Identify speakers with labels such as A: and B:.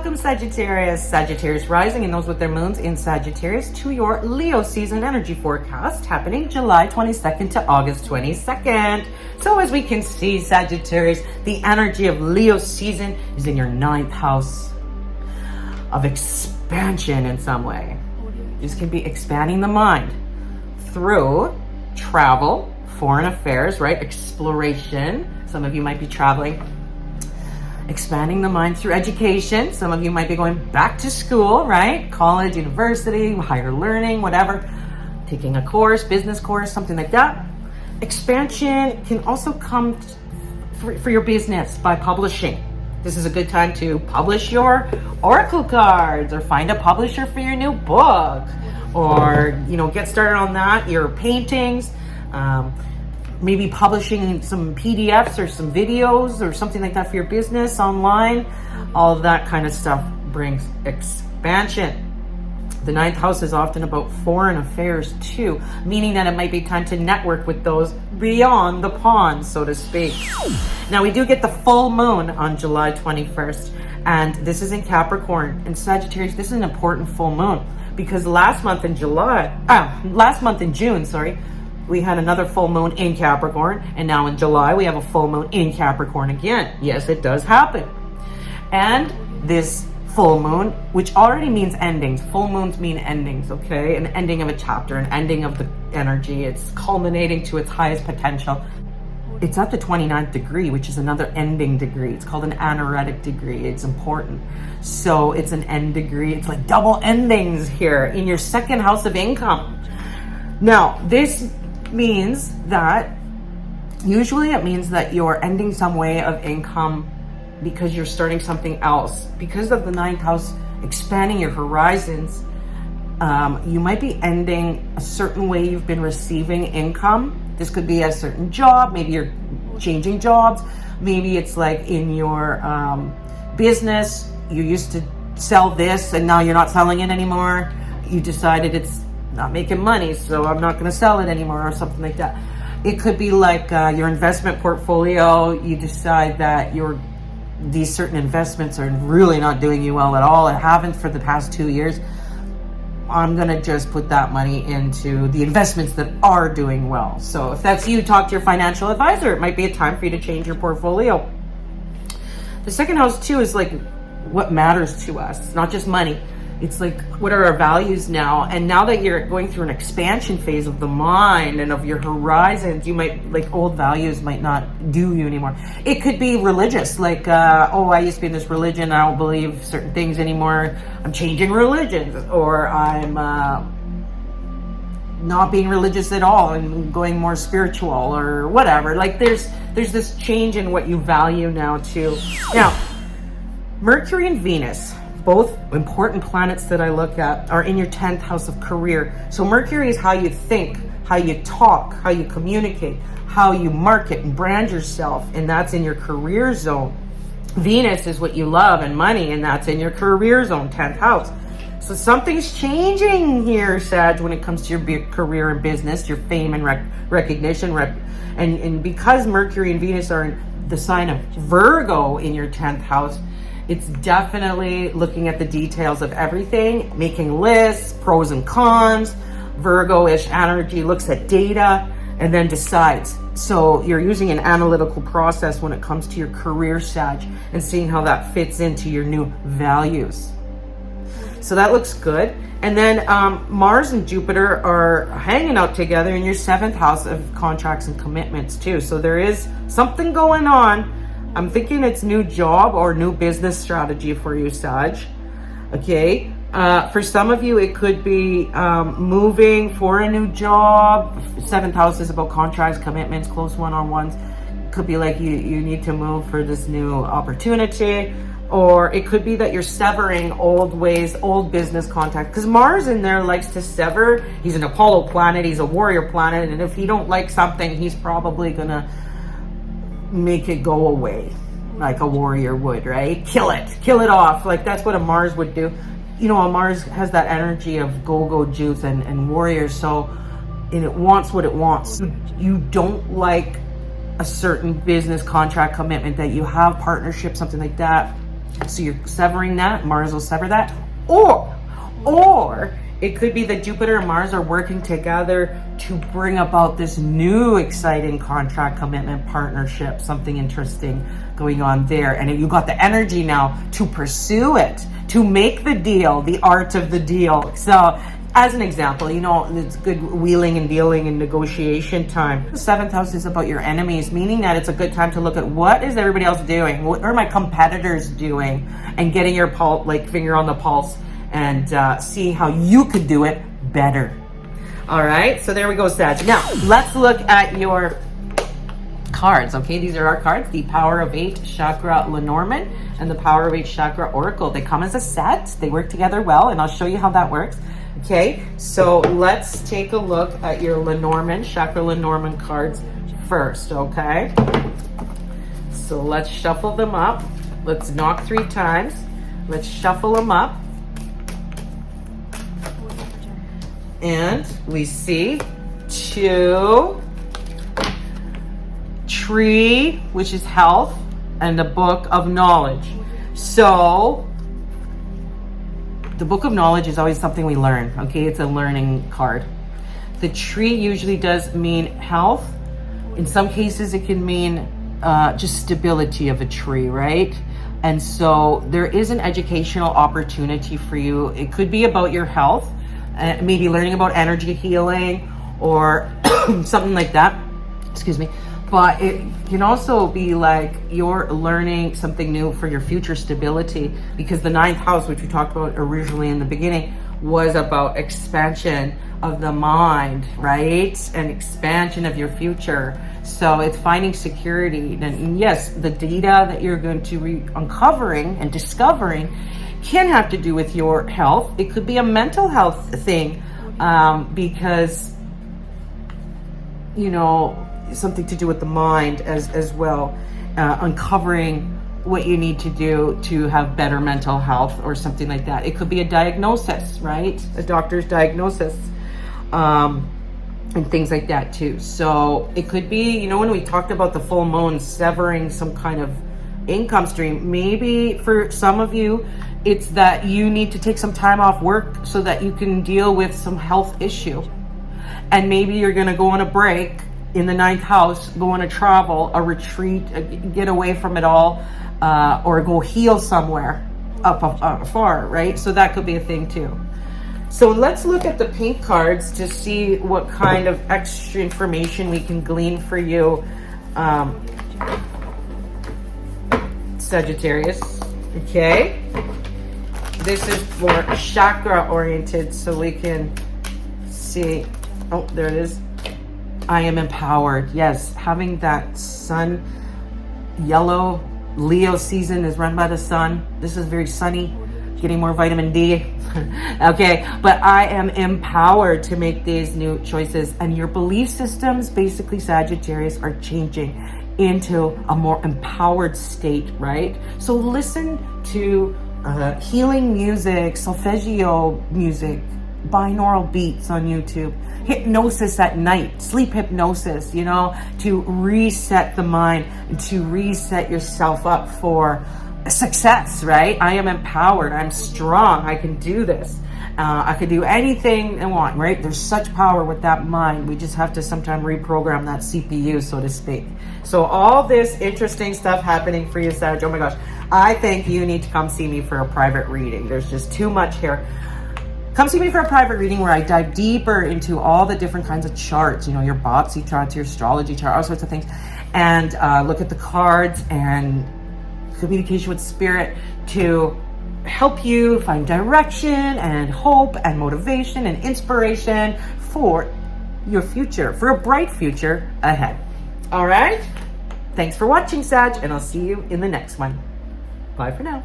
A: Welcome, Sagittarius. Sagittarius rising and those with their moons in Sagittarius to your Leo season energy forecast happening July 22nd to August 22nd. So as we can see, Sagittarius, the energy of Leo season is in your 9th house of expansion in some way. This can be expanding the mind through travel, foreign affairs, right? Exploration. Some of you might be traveling. Expanding the mind through education. Some of you might be going back to school, right? College, university, higher learning, whatever. Taking a course, business course, something like that. Expansion can also come for your business by publishing. This is a good time to publish your oracle cards or find a publisher for your new book, or, get started on that, your paintings, maybe publishing some PDFs or some videos or something like that for your business online. All of that kind of stuff brings expansion. The 9th house is often about foreign affairs too, meaning that it might be time to network with those beyond the pond, so to speak. Now, we do get the full moon on July 21st, and this is in Capricorn. And Sagittarius, this is an important full moon because last month in June, we had another full moon in Capricorn, and now in July we have a full moon in Capricorn again. Yes, it does happen. And this full moon, which already means endings. Full moons mean endings, okay? An ending of a chapter, an ending of the energy. It's culminating to its highest potential. It's at the 29th degree, which is another ending degree. It's called an anaretic degree. It's important. So it's an end degree. It's like double endings here in your 2nd house of income. Now, this means that usually it means that you're ending some way of income because you're starting something else. Because of the 9th house expanding your horizons, you might be ending a certain way you've been receiving income. This could be a certain job. Maybe you're changing jobs. Maybe it's like in your business, you used to sell this and now you're not selling it anymore. You decided it's not making money, so I'm not going to sell it anymore, or something like that. It could be like your investment portfolio. You decide that these certain investments are really not doing you well at all. It haven't for the past 2 years. I'm going to just put that money into the investments that are doing well. So if that's you, talk to your financial advisor. It might be a time for you to change your portfolio. The 2nd house too is like what matters to us, not just money. It's like, what are our values now? And now that you're going through an expansion phase of the mind and of your horizons, you might, old values might not do you anymore. It could be religious, I used to be in this religion, I don't believe certain things anymore. I'm changing religions, or I'm not being religious at all and going more spiritual or whatever. There's this change in what you value now too. Now, Mercury and Venus, both important planets that I look at, are in your 10th house of career. So Mercury is how you think, how you talk, how you communicate, how you market and brand yourself, and that's in your career zone. Venus is what you love and money, and that's in your career zone, 10th house. So something's changing here, Sag, when it comes to your career and business, your fame and recognition. And because Mercury and Venus are in the sign of Virgo in your 10th house, it's definitely looking at the details of everything, making lists, pros and cons. Virgo-ish energy looks at data and then decides. So you're using an analytical process when it comes to your career, Sag, and seeing how that fits into your new values. So that looks good. And then Mars and Jupiter are hanging out together in your 7th house of contracts and commitments too. So there is something going on. I'm thinking it's new job or new business strategy for you, Sag. Okay. For some of you, it could be moving for a new job. 7th house is about contracts, commitments, close one-on-ones. Could be like you need to move for this new opportunity. Or it could be that you're severing old ways, old business contact. Because Mars in there likes to sever. He's an Apollo planet. He's a warrior planet. And if he don't like something, he's probably going to make it go away like a warrior would, right? Kill it off. That's what a Mars would do. A Mars has that energy of go juice and warrior. So, and it wants what it wants. You don't like a certain business contract commitment that you have, partnership, something like that. So you're severing that. Mars will sever that. Or it could be that Jupiter and Mars are working together to bring about this new exciting contract, commitment, partnership, something interesting going on there. And you got the energy now to pursue it, to make the deal, the art of the deal. So as an example, you know, it's good wheeling and dealing and negotiation time. The 7th house is about your enemies, meaning that it's a good time to look at what is everybody else doing? What are my competitors doing? And getting your finger on the pulse and see how you could do it better. All right, so there we go, Sag. Now, let's look at your cards, okay? These are our cards, the Power of 8 Chakra Lenormand and the Power of 8 Chakra Oracle. They come as a set. They work together well, and I'll show you how that works. Okay, so let's take a look at your Lenormand, Chakra Lenormand cards first, okay? So let's shuffle them up. Let's knock 3 times. Let's shuffle them up. And we see 2, Tree, which is health, and the Book of Knowledge. So the Book of Knowledge is always something we learn, okay? It's a learning card. The tree usually does mean health. In some cases, it can mean just stability of a tree, right? And so there is an educational opportunity for you. It could be about your health, maybe learning about energy healing or something like that. Excuse me. But it can also be like you're learning something new for your future stability, because the 9th house, which we talked about originally in the beginning, was about expansion of the mind, right? And expansion of your future. So it's finding security. And yes, the data that you're going to be uncovering and discovering can have to do with your health. It could be a mental health thing, because, you know, something to do with the mind as well, uncovering what you need to do to have better mental health or something like that. It could be a diagnosis, right? A doctor's diagnosis, and things like that too. So it could be, you know, when we talked about the full moon severing some kind of income stream, maybe for some of you, it's that you need to take some time off work so that you can deal with some health issue. And maybe you're going to go on a break in the 9th house, go on a travel, a retreat, get away from it all, or go heal somewhere up far, right? So that could be a thing too. So let's look at the pink cards to see what kind of extra information we can glean for you, Sagittarius. Okay. This is for chakra oriented, so we can see. Oh, there it is. I am empowered. Yes, having that sun, yellow, Leo season is run by the sun. This is very sunny, getting more vitamin D. Okay, but I am empowered to make these new choices. And your belief systems, basically, Sagittarius, are changing into a more empowered state, right? So listen to healing music, solfeggio music, binaural beats on YouTube, hypnosis at night, sleep hypnosis, you know, to reset the mind, to reset yourself up for success, right? I am empowered. I'm strong. I can do this. I can do anything I want, right? There's such power with that mind. We just have to sometimes reprogram that CPU, so to speak. So all this interesting stuff happening for you, Sag. Oh my gosh. I think you need to come see me for a private reading. There's just too much here. Come see me for a private reading where I dive deeper into all the different kinds of charts, you know, your Bopsy charts, your astrology chart, all sorts of things, and look at the cards and communication with spirit to help you find direction and hope and motivation and inspiration for your future, for a bright future ahead. All right? Thanks for watching, Sag, and I'll see you in the next one. Bye for now.